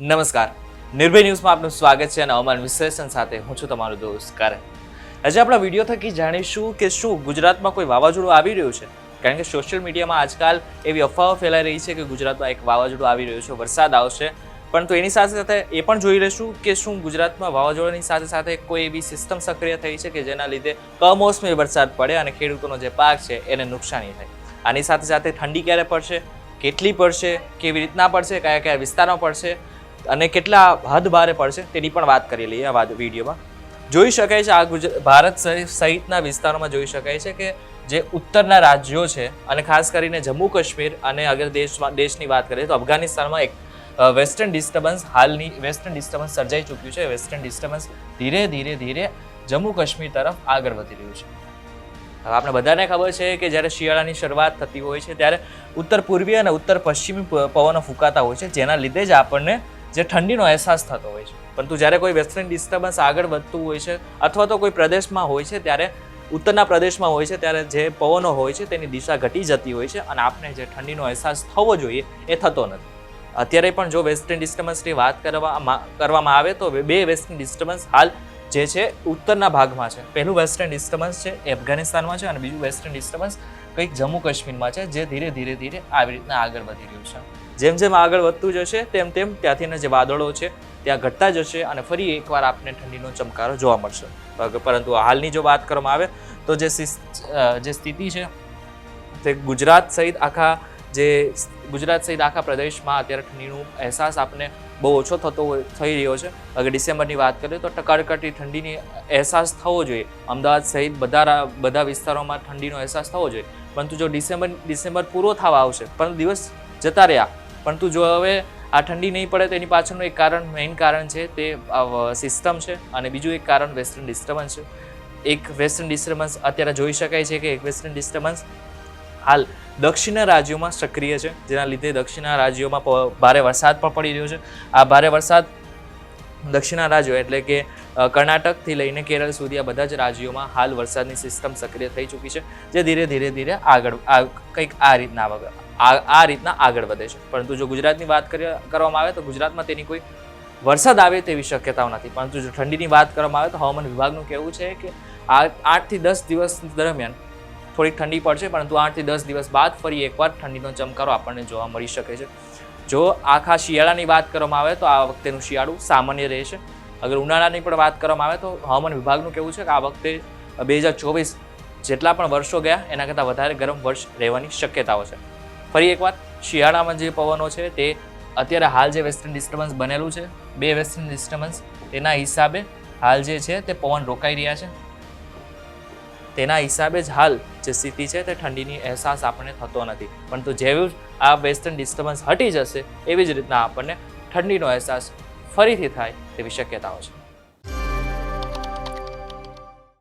નમસ્કાર, નિર્ભય ન્યૂઝમાં આપનું સ્વાગત છે અને હવામાન વિશ્લેષણ સાથે હું છું તમારો દોસ્ત કરણ. આજે આપણા વિડીયો થકી જાણીશું કે શું ગુજરાતમાં કોઈ વાવાઝોડું આવી રહ્યું છે. કારણ કે સોશિયલ મીડિયામાં આજકાલ એવી અફવાઓ ફેલાઈ રહી છે કે ગુજરાતમાં એક વાવાઝોડું આવી રહ્યું છે, વરસાદ આવશે. પરંતુ એની સાથે સાથે એ પણ જોઈ લઈશું કે શું ગુજરાતમાં વાવાઝોડાની સાથે સાથે કોઈ એવી સિસ્ટમ સક્રિય થઈ છે કે જેના લીધે કમોસમી વરસાદ પડે અને ખેડૂતોનો જે પાક છે એને નુકસાની થાય. આની સાથે સાથે ઠંડી ક્યારે પડશે, કેટલી પડશે, કેવી રીતના પડશે, કયા કયા વિસ્તારમાં પડશે અને કેટલા હદ ભારે પડશે તેની પણ વાત કરી લઈએ આ વિડીયોમાં. જોઈ શકાય છે આ ભારત સહિતના વિસ્તારોમાં જોઈ શકાય છે કે જે ઉત્તરના રાજ્યો છે અને ખાસ કરીને જમ્મુ કાશ્મીર અને અગર દેશની વાત કરીએ તો અફઘાનિસ્તાનમાં એક વેસ્ટર્ન ડિસ્ટર્બન્સ સર્જાઈ ચૂક્યું છે. વેસ્ટર્ન ડિસ્ટર્બન્સ ધીરે જમ્મુ કાશ્મીર તરફ આગળ વધી રહ્યું છે. હવે આપણે બધાને ખબર છે કે જ્યારે શિયાળાની શરૂઆત થતી હોય છે ત્યારે ઉત્તર પૂર્વીય અને ઉત્તર પશ્ચિમી પવનો ફૂંકાતા હોય છે, જેના લીધે જ આપણને જે ઠંડીનો અહેસાસ થતો હોય છે. પરંતુ જ્યારે કોઈ વેસ્ટર્ન ડિસ્ટર્બન્સ આગળ વધતું હોય છે અથવા તો કોઈ પ્રદેશમાં હોય છે ત્યારે ઉત્તરના પ્રદેશમાં હોય છે ત્યારે જે પવનો હોય છે તેની દિશા ઘટી જતી હોય છે અને આપણે જે ઠંડીનો અહેસાસ થવો જોઈએ એ થતો નથી. અત્યારે પણ જો વેસ્ટર્ન ડિસ્ટર્બન્સની વાત કરવામાં આવે તો બે વેસ્ટર્ન ડિસ્ટર્બન્સ હાલ જે છે ઉત્તરના ભાગમાં છે. પહેલું વેસ્ટર્ન ડિસ્ટર્બન્સ છે એ અફઘાનિસ્તાનમાં છે અને બીજું વેસ્ટર્ન ડિસ્ટર્બન્સ કંઈક જમ્મુ કાશ્મીરમાં છે, જે ધીરે આવી રીતના આગળ વધી રહ્યું છે. જેમ જેમ આગળ વધતું જશે તેમ ત્યાંથીના જે વાદળો છે ત્યાં ઘટતા જશે અને ફરી એકવાર આપણને ઠંડીનો ચમકારો જોવા મળશે. પરંતુ હાલની જો વાત કરવામાં આવે તો જે સ્થિતિ છે તે ગુજરાત સહિત આખા પ્રદેશમાં અત્યારે ઠંડીનો અહેસાસ આપણને બહુ ઓછો થઈ રહ્યો છે. અગર ડિસેમ્બરની વાત કરીએ તો કડકડતી ઠંડીની અહેસાસ થવો જોઈએ. અમદાવાદ સહિત બધા વિસ્તારોમાં ઠંડીનો અહેસાસ થવો જોઈએ. પરંતુ જો ડિસેમ્બર પૂરો થવા આવશે પરંતુ દિવસ જતા રહ્યા, પરંતુ જો હવે આ ઠંડી નહીં પડે તેની પાછળનું એક મેઇન કારણ છે તે સિસ્ટમ છે અને બીજું એક કારણ વેસ્ટર્ન ડિસ્ટર્બન્સ છે. એક વેસ્ટર્ન ડિસ્ટર્બન્સ અત્યારે જોઈ શકાય છે કે એક વેસ્ટર્ન ડિસ્ટર્બન્સ હાલ દક્ષિણના રાજ્યોમાં સક્રિય છે, જેના લીધે દક્ષિણના રાજ્યોમાં ભારે વરસાદ પણ પડી રહ્યો છે. આ ભારે વરસાદ દક્ષિણના રાજ્યો એટલે કે કર્ણાટકથી લઈને કેરળ સુધી આ બધા જ રાજ્યોમાં હાલ વરસાદની સિસ્ટમ સક્રિય થઈ ચૂકી છે, જે ધીરે આગળ કંઈક આ રીતના આગળ વધે છે. પરંતુ જો ગુજરાતની વાત કરવામાં આવે તો ગુજરાતમાં તેની કોઈ વરસાદ આવે તેવી શક્યતાઓ નથી. પરંતુ જો ઠંડીની વાત કરવામાં આવે તો હવામાન વિભાગનું કહેવું છે કે 8 થી 10 દિવસ દરમિયાન થોડીક ઠંડી પડશે, પરંતુ 8 થી 10 દિવસ બાદ ફરી એકવાર ઠંડીનો ચમકારો આપણને જોવા મળી શકે છે. જો આખા શિયાળાની વાત કરવામાં આવે તો આ વખતેનું શિયાળું સામાન્ય રહેશે. અગર ઉનાળાની પણ વાત કરવામાં આવે તો હવામાન વિભાગનું કહેવું છે કે આ વખતે 2024 જેટલા પણ વર્ષો ગયા એના કરતાં વધારે ગરમ વર્ષ રહેવાની શક્યતાઓ છે. ફરી એકવાર શિયાળામાં જે પવનો છે તે અત્યારે હાલ જે વેસ્ટર્ન ડિસ્ટર્બન્સ બનેલું છે, બે વેસ્ટર્ન ડિસ્ટર્બન્સ, તેના હિસાબે હાલ જે છે તે પવન રોકાઈ રહ્યા છે. તેના હિસાબે જ હાલ જે સ્થિતિ છે તે ઠંડીની અહેસાસ આપણને થતો નથી. પરંતુ જેવું આ વેસ્ટર્ન ડિસ્ટર્બન્સ હટી જશે એવી જ રીતના આપણને ઠંડીનો અહેસાસ ફરીથી થાય તેવી શક્યતાઓ છે.